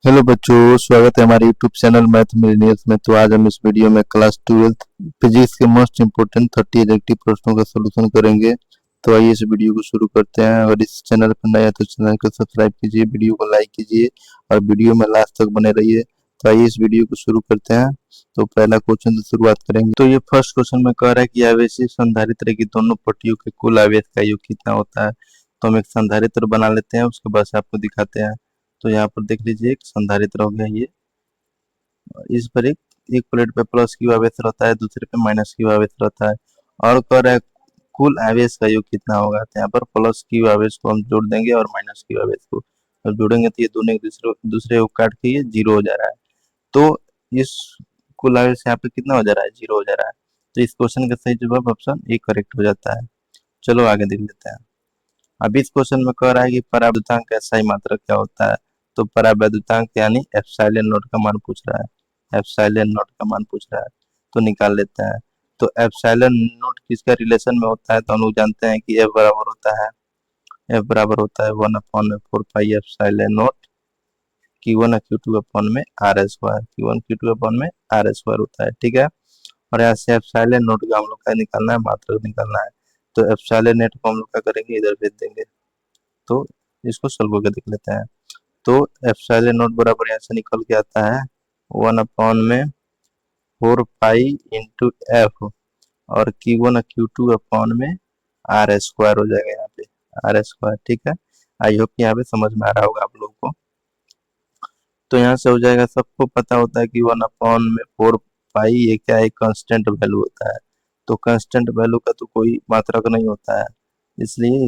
Hello बच्चों, स्वागत है हमारे यूट्यूब चैनल मैथ मिलेनियल्स में। तो आज हम इस वीडियो में क्लास 12th फिजिक्स के मोस्ट इंपोर्टेंट 30 एग्जेक्टिव प्रश्नों का सलूशन करेंगे। तो आइए इस वीडियो को शुरू करते हैं। अगर इस चैनल पर नया है तो चैनल को सब्सक्राइब कीजिए, वीडियो को लाइक कीजिए और वीडियो में लास्ट तक बने रहिए। तो आइए इस वीडियो को शुरू करते हैं। तो पहला क्वेश्चन से शुरुआत करेंगे। तो ये फर्स्ट क्वेश्चन में कह रहा है कि आवेशित संधारित्र की दोनों पट्टियों के कुल आवेश का योग कितना होता है। तो हम एक संधारित्र बना लेते हैं, उसके बाद से आपको दिखाते हैं। तो यहाँ पर देख लीजिए, एक संधारित्र हो गया ये। इस पर एक प्लेट पे प्लस क्यू आवेश रहता है, दूसरे पे माइनस क्यू आवेश रहता है। और कह रहा है कुल आवेश का योग कितना होगा। तो यहाँ पर प्लस क्यू आवेश को हम जोड़ देंगे और माइनस क्यू आवेश को जब जोड़ेंगे तो ये दोनों एक दूसरे को काट के ये जीरो हो जा रहा है। तो इस कुल आवेश यहाँ पे कितना हो जा रहा है, जीरो हो जा रहा है। तो इस क्वेश्चन का सही जवाब ऑप्शन ए करेक्ट हो जाता है। चलो आगे देख लेते हैं। अब इस क्वेश्चन में कह रहा है कि परावैद्युतांक का सही मात्रक क्या होता है। तो परावैद्युतांक यानी एप्सिलॉन नॉट का मान पूछ रहा है, एप्सिलॉन नॉट का मान पूछ रहा है। तो निकाल लेते हैं। तो एप्सिलॉन नॉट किसका रिलेशन में होता है। तो हम लोग जानते हैं कि एफ बराबर होता है 1/4 पाई एप्सिलॉन नॉट Q1 और Q2 अपॉन में R square, Q1 Q2 upon में आर स्क्वायर होता है। ठीक है। और यहाँ से एप्सिलॉन नॉट का हम लोग का निकालना है, मात्रक निकालना है। तो एप्सिलॉन नॉट को हम लोग क्या करेंगे, इधर भेज देंगे। तो इसको सोल्व करके देख लेते हैं। तो एप्सिलॉन नॉट बराबर यहाँ से निकल के आता है 1/4 पाई इंटू एफ और Q1 और Q2 अपॉन में आर स्क्वायर हो जाएगा यहाँ पे, आर स्क्वायर। ठीक है। आई होप यहाँ पे समझ में आ रहा होगा आप लोगों को। तो यहाँ से हो जाएगा, सबको पता होता है कि 1/4 पाई ये क्या है, कांस्टेंट वैल्यू होता है। तो कांस्टेंट वैल्यू का तो कोई मात्रक नहीं होता है, इसलिए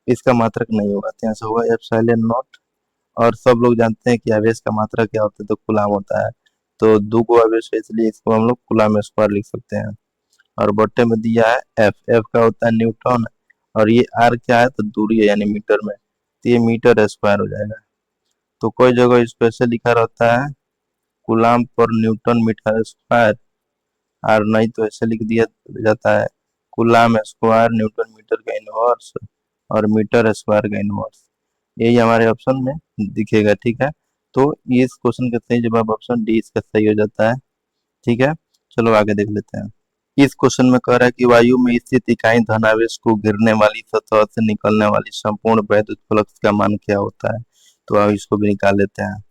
इसका मात्रक नहीं होगा। तो यहाँ से होगा एप्सिलॉन नॉट। और सब लोग जानते हैं कि आवेश का मात्रक क्या होता है, तो कूलाम होता है। तो दो को आवेश है, इसलिए इसको हम लोग कूलाम स्क्वायर लिख सकते हैं। और बट्टे में दिया है एफ, एफ का होता है न्यूटन। और ये आर क्या है, तो दूरी है यानी मीटर में, तो ये मीटर स्क्वायर हो जाएगा। तो कोई जगह इसको ऐसे लिखा रहता है कूलाम पर न्यूटन मीटर स्क्वायर, और नहीं तो ऐसे लिख दिया जाता है कूलाम स्क्वायर न्यूटन मीटर का इनवर्स और मीटर स्क्वायर का इनवर्स। यही हमारे ऑप्शन में दिखेगा। ठीक है। तो इस क्वेश्चन का सही जवाब ऑप्शन डी इसका सही हो जाता है। ठीक है। चलो आगे देख लेते हैं। इस क्वेश्चन में कह रहा है कि वायु में स्थित इकाई धनावेश को गिरने वाली सतह से निकलने वाली संपूर्ण वैद्युत फ्लक्स का मान क्या होता है। तो अब इसको भी निकाल लेते हैं।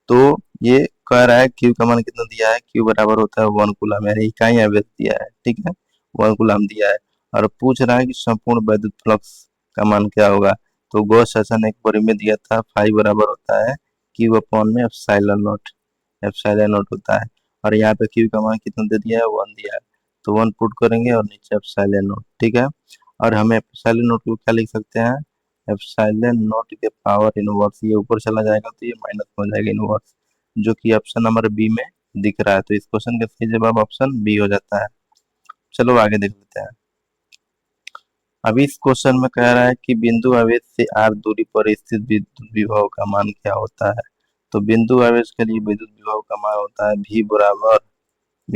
तो ये कह रहा है क्यू का मान कितना दिया है, क्यू बराबर होता है 1 कूलम, यानी इकाई आवेश दिया है। ठीक है। 1 कूलम दिया है और पूछ रहा है कि संपूर्ण वैद्युत फ्लक्स का मान क्या होगा। तो गॉस सेशन एक परिमेय दिया था, फाई बराबर होता है क्यू अपॉन में एप्सिलॉन नॉट, एप्सिलॉन नॉट होता है। और यहाँ पे क्यू का मान कितना दे दिया है, 1 दिया है। तो 1 पुट करेंगे और नीचे एप्सिलॉन नॉट। ठीक है। और हमें एप्सिलॉन नॉट को क्या लिख सकते हैं, एप्सिलॉन नॉट के पावर इनवर्स, ये ऊपर चला जाएगा तो ये माइनस हो जाएगा इनवर्स, जो कि ऑप्शन नंबर बी में दिख रहा है। तो इस क्वेश्चन का सही जवाब ऑप्शन बी हो जाता है। चलो आगे देख लेते हैं। अभी इस क्वेश्चन में कह रहा है कि बिंदु आवेश से आर दूरी पर स्थित विद्युत विभव का मान क्या होता है। तो बिंदु आवेश के लिए विद्युत विभव का मान होता है भी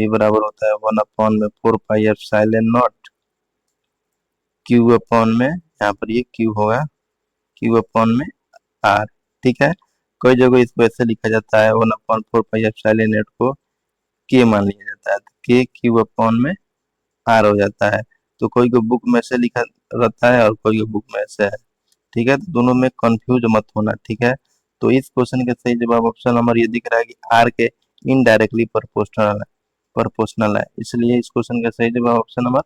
बराबर होता है 1/4 pi epsilon not Q upon में, यहाँ पर ये क्यू होगा, क्यू अपॉन में आर। ठीक है। कई जगह इसको ऐसे लिखा जाता है 1/4 पाई एप्सिलॉन नॉट को के मान लिया जाता है, तो के क्यू अपॉन में आर हो जाता है। तो कोई को बुक में से लिखा रहता है और कोई को बुक में से है। ठीक है। तो दोनों में कंफ्यूज मत होना। ठीक है। तो इस क्वेश्चन का सही जवाब ऑप्शन नंबर ये दिख रहा है कि आर के इनडायरेक्टली प्रोपोर्शनल है, इसलिए इस क्वेश्चन का सही जवाब ऑप्शन नंबर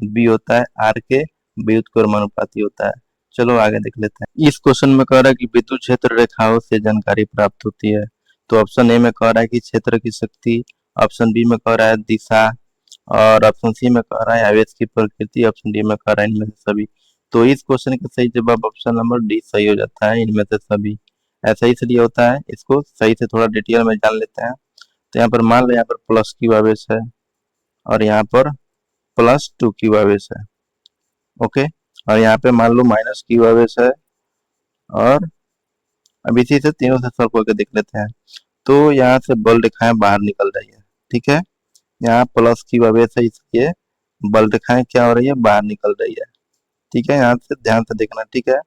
बी होता है, आर के व्युत्क्रमानुपाती होता है। चलो आगे देख लेते हैं। इस क्वेश्चन में कह रहा है कि विद्युत क्षेत्र रेखाओं से जानकारी प्राप्त होती है। तो ऑप्शन ए में कह रहा है कि क्षेत्र की शक्ति, ऑप्शन बी में कह रहा है दिशा, और ऑप्शन सी में कह रहा है आवेश की प्रकृति, ऑप्शन डी में कह रहा है इनमें से सभी। तो इस क्वेश्चन का सही जवाब ऑप्शन नंबर डी सही हो जाता है, इनमें से सभी। ऐसा इसलिए होता है, इसको सही से थोड़ा डिटेल में जान लेते हैं। तो यहाँ पर मान लो यहाँ पर प्लस क्यू आवेश है और यहाँ पर +2 क्यू आवेश है। ओके। और यहाँ पे मान लो माइनस क्यू आवेश है। और अब इसी से तीनों से सॉल्व करके देख लेते हैं। तो यहाँ से बल रेखाएं बाहर निकल रही है। ठीक है। यहाँ प्लस क्यू आवेश है, इसलिए बल रेखाएं क्या हो रही है, बाहर निकल रही है। ठीक है। यहाँ से ध्यान से देखना। ठीक है।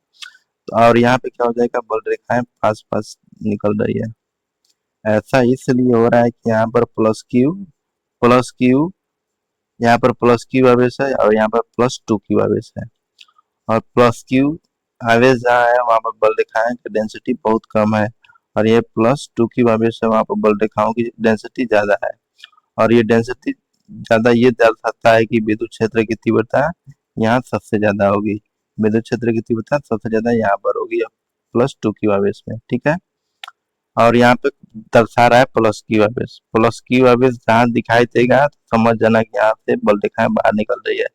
और यहाँ पे क्या हो जाएगा, बल रेखाएं पास पास निकल रही है। ऐसा इसलिए हो रहा है कि यहाँ पर प्लस क्यू, यहाँ पर प्लस क्यू आवेश है और यहाँ पर प्लस टू क्यू आवेश है। और प्लस क्यू आवेश जहाँ है वहां पर बल रेखाएं की डेंसिटी बहुत कम है, और ये प्लस टू क्यू आवेश है वहां पर बल रेखाओं की डेंसिटी ज्यादा है। और ये डेंसिटी ज्यादा ये दर्शाता है कि विद्युत क्षेत्र की तीव्रता यहाँ सबसे ज्यादा होगी। विद्युत क्षेत्र की तीव्रता सबसे ज्यादा यहाँ पर होगी प्लस टू क्यू आवेश में, ठीक है। और यहाँ पे दर्शा रहा है प्लस क्यू आवेश। प्लस क्यू आवेश जहाँ दिखाई देगा तो समझ जाना कि यहाँ से बल रेखाएं बाहर निकल रही है।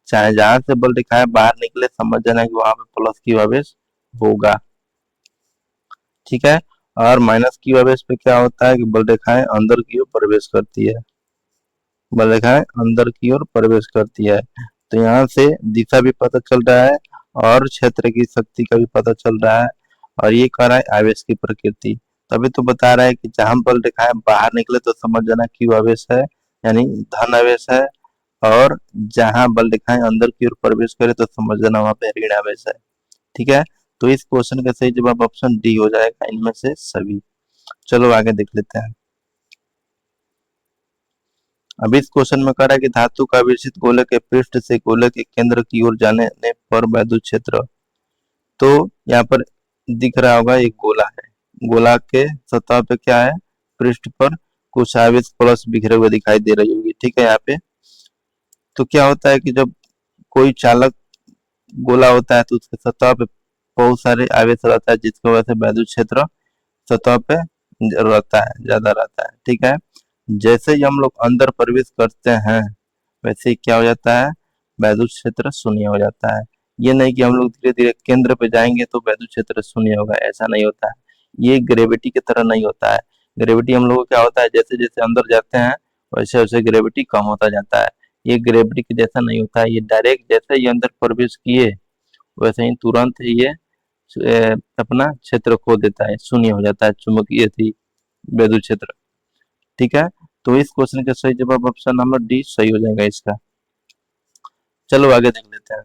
चाहे जहां से बल रेखाएं बाहर निकले समझ जाना कि वहां पे प्लस क्यू आवेश होगा, ठीक है। और माइनस क्यू आवेश पे क्या होता है कि बल रेखाएं अंदर की ओर प्रवेश करती है, बल रेखाएं अंदर की ओर प्रवेश करती है। तो यहाँ से दिशा भी पता चल रहा है और क्षेत्र की शक्ति का भी पता चल रहा है। और ये कह रहा है आवेश की प्रकृति, तभी तो बता रहा है कि जहां बल रेखाएं बाहर निकले तो समझ जाना क्यू आवेश है, यानी धन आवेश है। और जहां बल रेखाएं अंदर की ओर प्रवेश करे तो समझ जाना वहां पे ऋण आवेश है, ठीक है। तो इस क्वेश्चन का सही जवाब ऑप्शन डी हो जाएगा इनमें से सभी। चलो आगे देख लेते हैं। अब इस क्वेश्चन में कह रहा है कि धातु का आवेशित गोलक के पृष्ठ से गोलक के केंद्र की ओर जाने पर वैद्युत क्षेत्र, तो यहाँ पर दिख रहा होगा एक गोला है, गोला के सतह पे क्या है, पृष्ठ पर कुछ आवेश प्लस बिखरे हुए दिखाई दे रही होगी, ठीक है। यहाँ पे तो क्या होता है कि जब कोई चालक गोला होता है तो उसके सतह पे बहुत सारे आवेश रहता है, जिसकी वजह से वैद्युत क्षेत्र सतह पे रहता है, ज्यादा रहता है, ठीक है। जैसे ही हम लोग अंदर प्रवेश करते हैं वैसे ही क्या हो जाता है, वैद्युत क्षेत्र शून्य हो जाता है। ये नहीं कि हम लोग धीरे धीरे केंद्र पे जाएंगे तो वैद्युत क्षेत्र शून्य होगा, ऐसा नहीं होता है। ये ग्रेविटी की तरह नहीं होता है। ग्रेविटी हम लोग को क्या होता है, जैसे जैसे अंदर जाते हैं वैसे वैसे ग्रेविटी कम होता जाता है। ये ग्रेविटी के जैसा नहीं होता है, ये डायरेक्ट जैसे ही अंदर प्रवेश किए वैसे ही तुरंत ही ये अपना क्षेत्र खो देता है, शून्य हो जाता है चुंबकीय थी विद्युत क्षेत्र, ठीक है। तो इस क्वेश्चन का सही जवाब ऑप्शन नंबर डी सही हो जाएगा इसका। चलो आगे देख लेते हैं।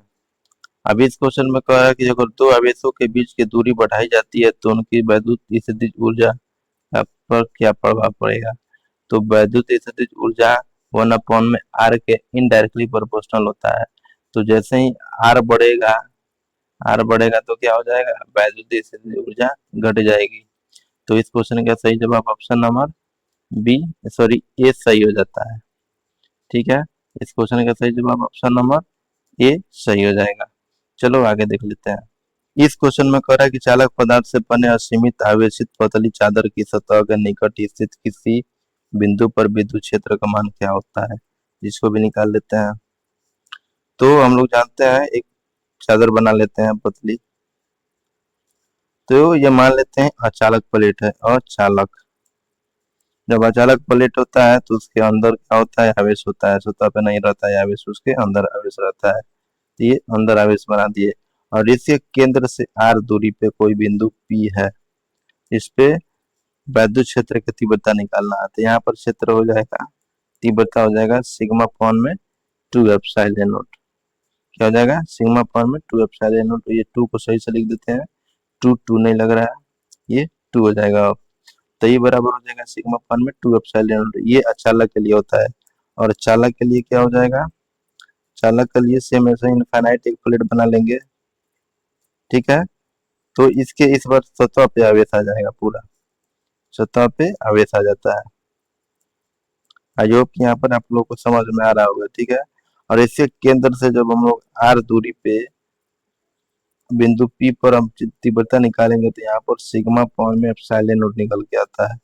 अब इस क्वेश्चन में कहा है कि अगर दो आवेशों के बीच की दूरी बढ़ाई जाती है तो उनकी वैद्युत स्थितिज ऊर्जा पर क्या प्रभाव पड़ेगा। तो वैद्युत स्थितिज ऊर्जा 1 में आर के इनडायरेक्टली प्रोपोर्शनल होता है। तो जैसे ही आर बढ़ेगा, आर बढ़ेगा तो क्या हो जाएगा, वैद्युत स्थितिज ऊर्जा घट जाएगी। तो इस क्वेश्चन का सही जवाब ऑप्शन नंबर बी सॉरी ए सही हो जाता है, ठीक है। इस क्वेश्चन का सही जवाब ऑप्शन नंबर ए सही हो जाएगा। चलो आगे देख लेते हैं। इस क्वेश्चन में कह रहा है कि चालक पदार्थ से बने असीमित आवेशित पतली चादर की सतह के निकट स्थित किसी बिंदु पर विद्युत क्षेत्र का मान क्या होता है, जिसको भी निकाल लेते हैं। तो हम लोग जानते हैं एक चादर बना लेते हैं पतली, तो ये मान लेते हैं अचालक प्लेट है। और चालक, जब अचालक प्लेट होता है तो उसके अंदर क्या होता है, आवेश होता है, सतह पे नहीं रहता है आवेश, उसके अंदर आवेश रहता है। तो ये अंदर आवेश बना दिए। और इसके केंद्र से आर दूरी पे कोई बिंदु पी है, इस पे वैद्युत क्षेत्र की तीव्रता निकालना है। तो यहाँ पर क्षेत्र हो जाएगा, तीव्रता हो जाएगा सिग्मा अपॉन में 2 एप्सिलॉन नॉट। क्या हो जाएगा, सिग्मा अपॉन में 2 एप्सिलॉन नॉट। ये 2 को सही से लिख देते हैं, 2 नहीं लग रहा है, ये 2 हो जाएगा। तो ये बराबर हो जाएगा सिग्मा अपॉन में 2 एप्सिलॉन नॉट। ये अचालक के लिए होता है। और चालक के लिए क्या हो जाएगा, चालक के लिए सेम ऐसे इनफाइनाइट एक प्लेट बना लेंगे, ठीक है। तो इसके इस बार सतह पे आवेश आ जाएगा, पूरा सतह पे आवेश आ जाता है। आई होप यहाँ पर आप लोगों को समझ में आ रहा होगा, ठीक है। और इसके केंद्र से जब हम लोग आर दूरी पे बिंदु पी पर हम तीव्रता निकालेंगे तो यहाँ पर सिग्मा अपॉन में एप्सिलॉन नॉट निकल के आता है,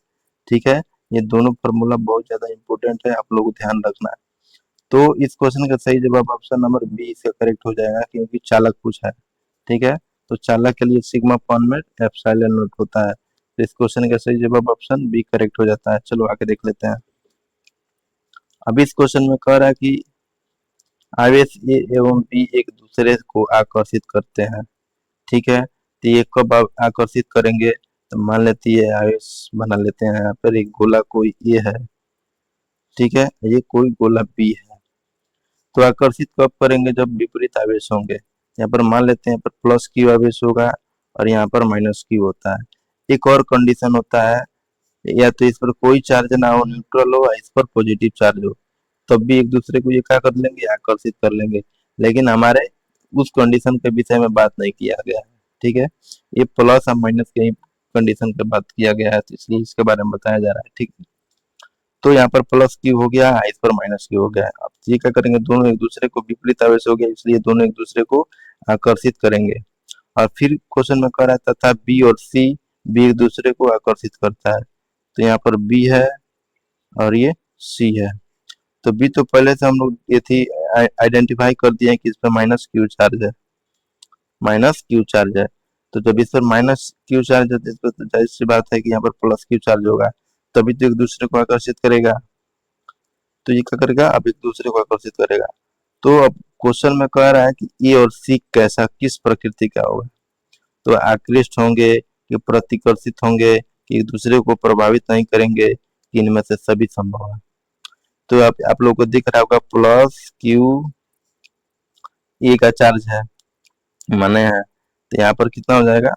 ठीक है। ये दोनों फॉर्मूला बहुत ज्यादा इंपॉर्टेंट है, आप लोग को ध्यान रखना है। तो इस क्वेश्चन का सही जवाब ऑप्शन नंबर बी इसका करेक्ट हो जाएगा, क्योंकि चालक पूछा है, ठीक है। तो चालक के लिए सिग्मा अपॉन में एप्सिलॉन नॉट होता है। तो इस क्वेश्चन का सही जवाब ऑप्शन बी करेक्ट हो जाता है। चलो आगे देख लेते हैं। अब इस क्वेश्चन में कह रहा है कि आवेश ए एवं बी एक दूसरे को आकर्षित करते हैं, ठीक है। तो ये कब आकर्षित करेंगे, तो मान लेते हैं आवेश बना लेते हैं यहाँ पर, एक गोला कोई ए है, ठीक है, ये कोई गोला बी है। तो आकर्षित कब करेंगे, जब विपरीत आवेश होंगे। यहाँ पर मान लेते हैं पर प्लस क्यू आवेश होगा और यहाँ पर माइनस क्यू होता है। एक और कंडीशन होता है, या तो इस पर कोई चार्ज ना हो, न्यूट्रल हो, या इस पर पॉजिटिव चार्ज हो, तब भी एक दूसरे को ये क्या कर लेंगे, आकर्षित कर लेंगे। लेकिन हमारे उस कंडीशन के विषय में बात नहीं किया गया है, ठीक है। ये प्लस और माइनस के कंडीशन पे बात किया गया है, तो इसलिए इसके बारे में बताया जा रहा है, ठीक है। तो यहाँ पर प्लस क्यू हो गया, इस पर माइनस क्यू हो गया। अब ये क्या करेंगे, दोनों एक दूसरे को विपरीत आवेश हो गया, इसलिए दोनों एक दूसरे को आकर्षित करेंगे। और फिर क्वेश्चन में कह रहा है तथा बी और सी, बी एक दूसरे को आकर्षित करता है। तो यहाँ पर बी है और ये सी है। तो बी तो पहले से हम लोग ये थी आइडेंटिफाई कर दिए हैं कि इस पर माइनस क्यू चार्ज है, माइनस क्यू चार्ज है। तो जब इस पर माइनस क्यू चार्ज है तो इस पर तो जाहिर सी बात है कि यहाँ पर प्लस क्यू चार्ज होगा, तभी तो एक दूसरे को आकर्षित करेगा। तो ये क्या करेगा, अब एक दूसरे को आकर्षित करेगा। तो अब क्वेश्चन में कह रहा है कि ए और सी कैसा, किस प्रकृति का होगा। तो आकृष्ट होंगे कि प्रतिकर्षित होंगे कि एक दूसरे को प्रभावित नहीं करेंगे, कि इनमें से सभी संभव है। तो आप लोगों को दिख रहा होगा प्लस क्यू ए का चार्ज है, माने है, तो यहाँ पर कितना हो जाएगा,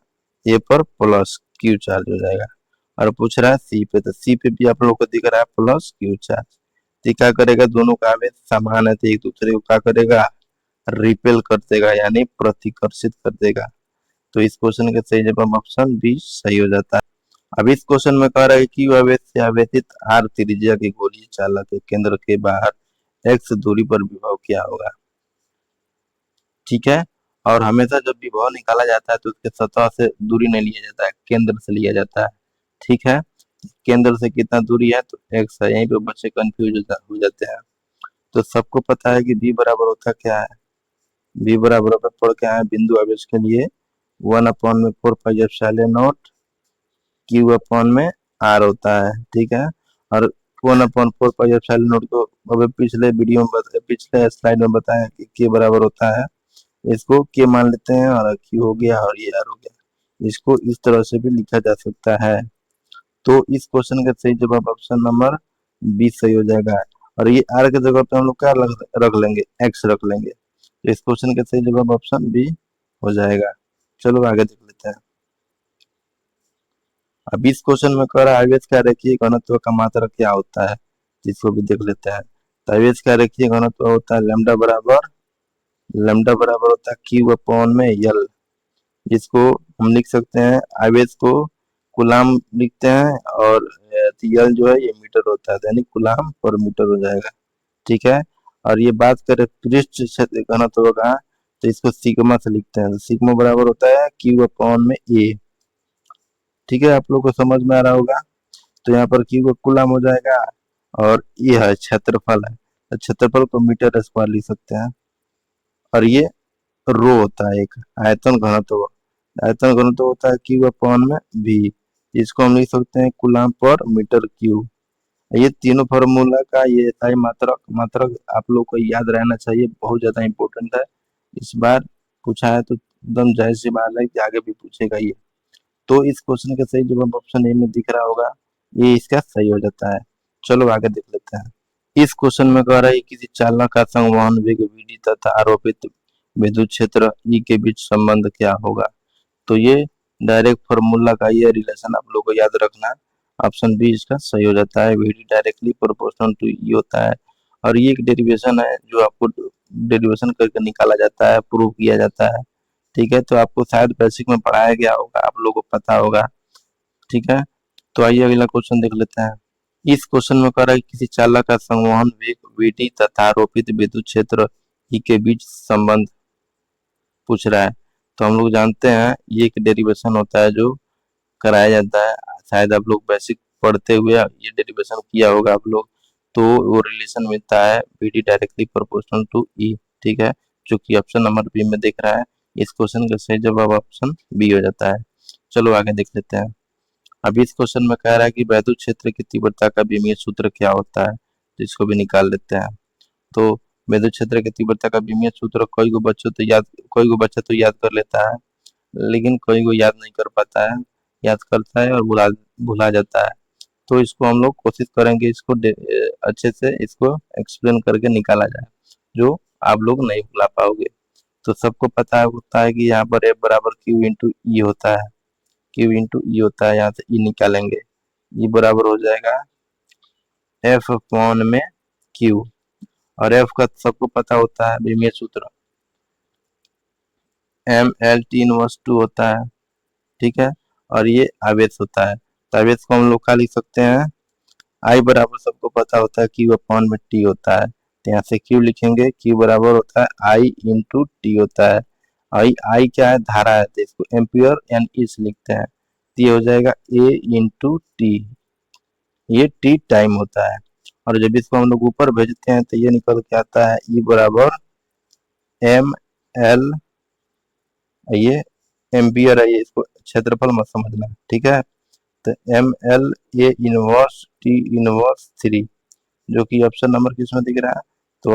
ए पर प्लस क्यू चार्ज हो जाएगा। और पूछ रहा है सी पे, तो सी पे भी आप लोगों को दिख रहा है प्लस क्यू चार्ज। तो क्या करेगा, दोनों का आवेश समान है, तो एक दूसरे को क्या करेगा, रिपेल कर देगा, यानी प्रतिकर्षित कर देगा। तो इस क्वेश्चन का सही जवाब ऑप्शन बी सही हो जाता है। अब इस क्वेश्चन में कह रहा है कि आवेश से आवेशित आर त्रिज्या की गोलीय चालक के केंद्र के बाहर एक्स दूरी पर विभव क्या होगा, ठीक है। और हमेशा जब विभव निकाला जाता है तो उसके सतह से दूरी नहीं लिया जाता है, केंद्र से लिया जाता है, ठीक है। केंद्र से कितना दूरी है, तो एक्स है। यहीं पे बच्चे कंफ्यूज हो जाते हैं। तो सबको पता है कि बी बराबर होता क्या है, बी बराबर होता पर क्या है, बिंदु आवेश के लिए 1/4 पाई क्यू अपॉन में आर होता है, ठीक है। और 1/4 पाई को अभी पिछले वीडियो में पिछले स्लाइड में बताया कि के बराबर होता है, इसको के मान लेते हैं और क्यू हो गया और ये आर हो गया। इसको इस तरह से भी लिखा जा सकता है। तो इस क्वेश्चन का सही जवाब ऑप्शन नंबर बी सही हो जाएगा। और ये आर के जगह पे हम लोग क्या रख लेंगे, एक्स रख लेंगे। तो इस क्वेश्चन का सही जवाब ऑप्शन बी हो जाएगा। चलो आगे देख लेते हैं। अब इस क्वेश्चन में कह रहा है आवेश का रेखीय घनत्व का मात्रक क्या होता है, जिसको भी देख लेते हैं। तो आवेश का रेखीय घनत्व होता है लैम्डा बराबर होता है क्यू अपॉन में यल, जिसको हम लिख सकते हैं, आवेश को कूलाम लिखते हैं और यल जो है ये मीटर होता है, यानी कूलाम पर मीटर हो जाएगा, ठीक है। और ये बात करें पृष्ठ क्षेत्र घनत्व का, तो इसको सिग्मा से लिखते हैं। तो सिग्मा बराबर होता है क्यू अपॉन में ए, ठीक है। आप लोग को समझ में आ रहा होगा। तो यहाँ पर क्यू का कूलाम हो जाएगा और ये है क्षेत्रफल है, तो क्षेत्रफल को मीटर स्क्वायर लिख सकते हैं। और ये रो होता है एक आयतन घनत्व, आयतन घनत्व होता है क्यू अपॉन में भी, इसको हम लिख सकते हैं कूलाम पर मीटर क्यूब। ये तीनों फॉर्मूला का ये SI मात्रक मात्रक आप लोग को याद रहना चाहिए, बहुत ज्यादा इंपॉर्टेंट है। इस बार पूछा है तो एकदम जाहिर सी बात है कि आगे भी पूछेगा ये। तो इस क्वेश्चन का सही जवाब ऑप्शन ए में दिख रहा होगा, ये इसका सही हो जाता है। चलो आगे देख लेते हैं। इस क्वेश्चन में कह रहा है किसी चालक का संवहन वेग VD तथा आरोपित विद्युत क्षेत्र E के बीच संबंध क्या होगा। तो ये डायरेक्ट फॉर्मूला का ये रिलेशन आप लोग को याद रखना है। ऑप्शन बी इसका सही हो जाता है, VD directly proportional to E होता है। और ये एक डेरिवेशन है जो आपको डेरिवेशन करके निकाला जाता है, प्रूव किया जाता है, ठीक है। तो आपको शायद बेसिक में पढ़ाया गया होगा, आप लोगों को पता होगा, ठीक है। तो आइए अगला क्वेश्चन देख लेते हैं। इस क्वेश्चन में कह रहा है कि किसी चालक का संवहन वेग VD तथा आरोपित विद्युत क्षेत्र E के बीच संबंध पूछ रहा है। तो हम लोग जानते हैं ये एक डेरिवेशन होता है जो कराया जाता है, शायद आप लोग बेसिक पढ़ते हुए ये डेरिवेशन किया होगा आप लोग। तो वो रिलेशन मिलता है VD directly proportional to E, ठीक है, जो कि ऑप्शन नंबर बी में दिख रहा है। इस क्वेश्चन का सही जवाब ऑप्शन बी हो जाता है। चलो आगे देख लेते हैं। अभी इस क्वेश्चन में कह रहा है कि वैद्युत क्षेत्र की तीव्रता का विमीय सूत्र क्या होता है, तो इसको भी निकाल लेते हैं। तो वैद्युत क्षेत्र की तीव्रता का विमीय सूत्र कोई को बच्चा तो याद कर लेता है, लेकिन कोई को याद नहीं कर पाता है, याद करता है और भुला जाता है। तो इसको हम लोग कोशिश करेंगे इसको अच्छे से इसको एक्सप्लेन करके निकाला जाए, जो आप लोग नहीं भुला पाओगे। तो सबको पता होता है कि यहाँ पर F बराबर Q इंटू ई होता है, Q इंटू ई होता है, यहाँ से ई निकालेंगे, ई बराबर हो जाएगा F अपॉन में Q, और F का सबको पता होता है विमीय सूत्र MLT इनवर्स 2 होता है, ठीक है। और ये आवेश होता है, तो आवेश को हम लोग क्या लिख सकते हैं, I बराबर सबको पता होता है Q अपॉन में T होता है, तो यहाँ से Q लिखेंगे, Q बराबर होता है I इंटू टी होता है। I क्या है, धारा है, तो इसको एम्पियर यानी इस लिखते हैं, तो ये हो जाएगा A इंटू टी, ये T टाइम होता है। और जब इसको हम लोग ऊपर भेजते हैं तो ये निकल के आता है E बराबर ML, ये एम्पियर है, ये इसको क्षेत्रफल मत समझना, ठीक है। तो ML A inverse T inverse 3, जो कि ऑप्शन नंबर किसमें दिख रहा है, तो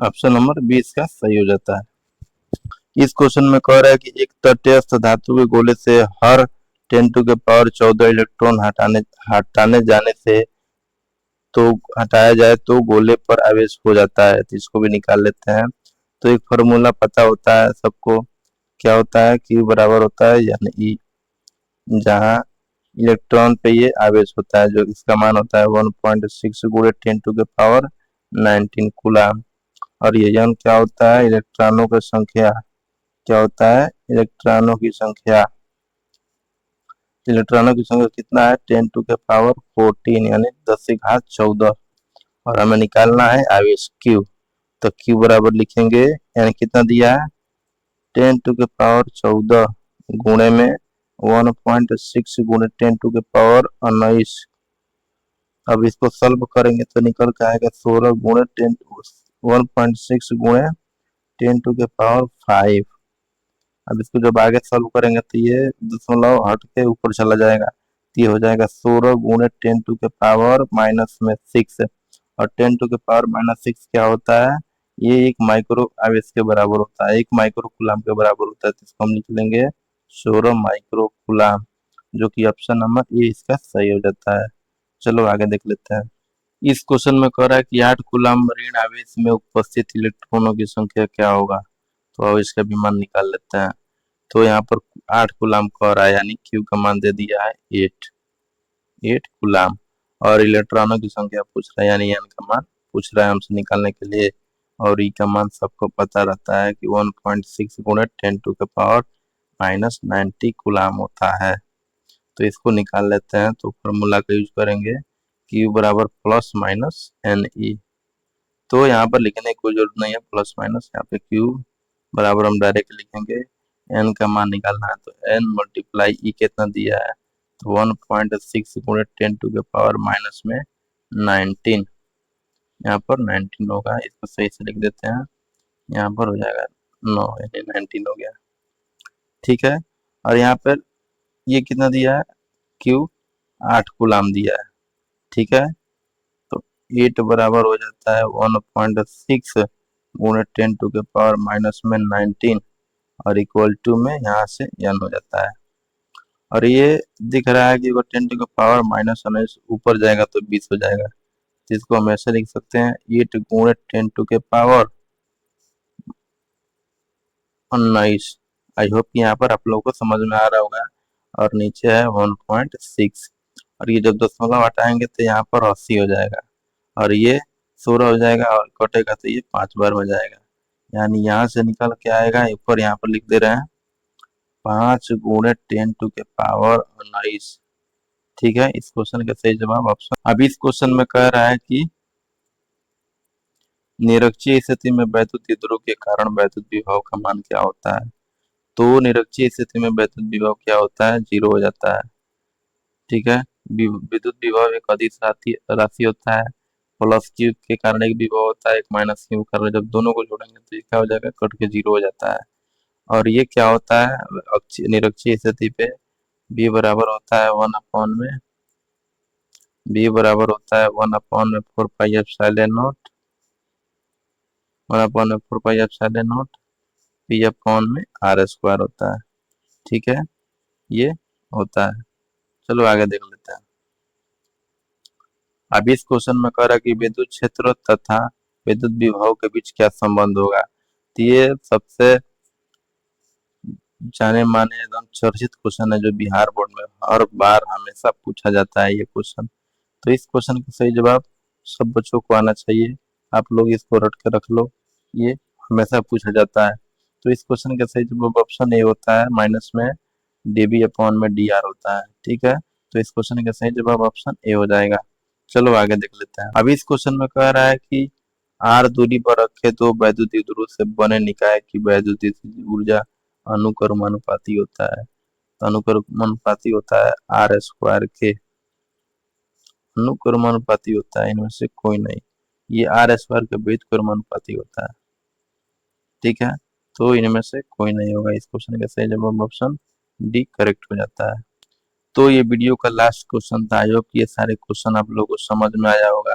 ऑप्शन नंबर 20 का सही हो जाता है। इस क्वेश्चन में कह रहा है कि एक तटस्थ धातु के गोले से हर 10⁻14 इलेक्ट्रॉन हटाने जाने से तो हटाया जाए तो गोले पर आवेश हो जाता है, तो इसको भी निकाल लेते हैं। तो एक फॉर्मूला पता होता है सबको, क्या होता है, Q बराबर होता है यानी ई, जहाँ इलेक्ट्रॉन पे ये आवेश होता है, जो इसका मान होता है 1.6 गुणे 10⁻19 कूलाम। और ये यन क्या होता है, इलेक्ट्रॉनों की संख्या, क्या होता है, इलेक्ट्रॉनों की संख्या, इलेक्ट्रॉनों की संख्या कितना है, 10⁻14 यानी 10⁻14, और हमें निकालना है आवेश Q। तो Q बराबर लिखेंगे, यानी कितना दिया है, 10⁻14 गुणे में 1.6 गुणे 10⁻19। अब इसको सॉल्व करेंगे तो निकल के आएगा 16 गुणे 1.6 गुणे 10⁻5। अब इसको जब आगे सॉल्व करेंगे तो ये दशमलव हट के ऊपर चला जाएगा, तो ये हो जाएगा 16 गुणे 10⁻⁻6, और 10⁻⁻6 क्या होता है, ये एक माइक्रो आवेश के बराबर होता है, एक माइक्रो कूलाम के बराबर होता है, तो इसको हम लिख लेंगे 16 माइक्रो कूलाम, जो कि ऑप्शन नंबर ए इसका सही हो जाता है। चलो आगे देख लेते हैं। इस क्वेश्चन में कह रहा है कि 8 कूलाम ऋण आवेश में उपस्थित इलेक्ट्रॉनों की संख्या क्या होगा, तो अब इसका भी मान निकाल लेते हैं। तो यहाँ पर 8 कूलाम कह रहा है, यानी Q का मान दे दिया है 8 कूलाम, और इलेक्ट्रॉनों की संख्या पूछ रहा है, यानी N का मान पूछ रहा है हमसे निकालने के लिए। और E का मान सबको पता रहता है कि 1.6 गुणे 10⁻⁻90 कूलाम होता है, तो इसको निकाल लेते हैं। तो फॉर्मूला का यूज करेंगे, Q बराबर प्लस माइनस NE, तो यहाँ पर लिखने की कोई जरूरत नहीं है प्लस माइनस, यहाँ पे Q बराबर हम डायरेक्ट लिखेंगे, N का मान निकालना है, तो N मल्टीप्लाई E कितना दिया है, तो 1.6 गुणे 10⁻⁻19, यहाँ पर 19 होगा, इसको सही से लिख देते हैं, यहाँ पर हो जाएगा 9 यानी 19 हो गया, ठीक है। और यहाँ पर ये कितना दिया है, Q 8 कूलाम दिया है, ठीक है। तो 8 बराबर हो जाता है 1.6 गुणे 10⁻⁻19, और इक्वल टू में यहाँ से N हो जाता है। और ये दिख रहा है कि अगर 10⁻⁻19 ऊपर जाएगा तो 20 हो जाएगा, तो इसको हम ऐसे लिख सकते हैं 8 गुणे 10⁻19। आई होप कि यहाँ पर आप लोगों को समझ में आ रहा होगा। और नीचे है 1.6, और ये जब दशमलव हटाएंगे तो यहाँ पर 80 हो जाएगा, और ये 16 हो जाएगा, और कटेगा तो ये 5 बार में जाएगा, यानी यहाँ से निकल के आएगा, ऊपर यहाँ पर लिख दे रहे हैं 5 गुणे 10⁻19, ठीक है। इस क्वेश्चन का सही जवाब ऑप्शन। अब इस क्वेश्चन में कह रहा है कि निरक्षीय स्थिति में वैद्युत ध्रुव के कारण वैद्युत विभव का मान क्या होता है, तो निरक्षीय स्थिति में वैद्युत विभव क्या होता है, 0 हो जाता है, ठीक है। विद्युत विभव एक अदिश राशि होता है, प्लस Q के कारण एक विभव होता है, एक माइनस Q के कारण, जब दोनों को जोड़ेंगे तो ये क्या हो जाएगा, कट के 0 हो जाता है। और ये क्या होता है, निरक्षीय स्थिति पे B बराबर होता है 1 अपॉन में, B बराबर होता है 1 अपॉन में 4 पाई एप्सिलॉन नॉट, 1 अपॉन में 4 pi epsilon not P upon में R स्क्वायर होता है, ठीक है, ये होता है। चलो आगे देख लेते हैं। अब इस क्वेश्चन में कह रहा है कि विद्युत क्षेत्र तथा विद्युत विभव के बीच क्या संबंध होगा, तो ये सबसे जाने माने एकदम चर्चित क्वेश्चन है, जो बिहार बोर्ड में हर बार हमेशा पूछा जाता है ये क्वेश्चन। तो इस क्वेश्चन का सही जवाब सब बच्चों को आना चाहिए। आप लोग इसको रट के रख लो, ये हमेशा पूछा जाता है। तो इस क्वेश्चन का सही जवाब ऑप्शन ए होता है, माइनस में डीबी अपॉन में डी आर होता है। ठीक है, तो इस क्वेश्चन का सही जवाब ऑप्शन ए हो जाएगा। चलो आगे देख लेते हैं। अभी इस क्वेश्चन में कह रहा है कि आर दूरी पर रखे दो वैद्युतीय ध्रुव से बने निकाय की वैद्युतीय ऊर्जा अनुक्रमानुपाती होता है। तो अनुक्रमानुपाती होता है आर स्क्वायर के, अनुक्रमानुपाती होता है, इनमें से कोई नहीं। ये आर स्क्वायर के व्युत्क्रमानुपाती होता है। ठीक है, तो इनमें से कोई नहीं होगा। इस क्वेश्चन का सही जवाब ऑप्शन डी करेक्ट हो जाता है। तो ये वीडियो का लास्ट क्वेश्चन था। आई होप ये सारे क्वेश्चन आप लोगों को समझ में आया होगा।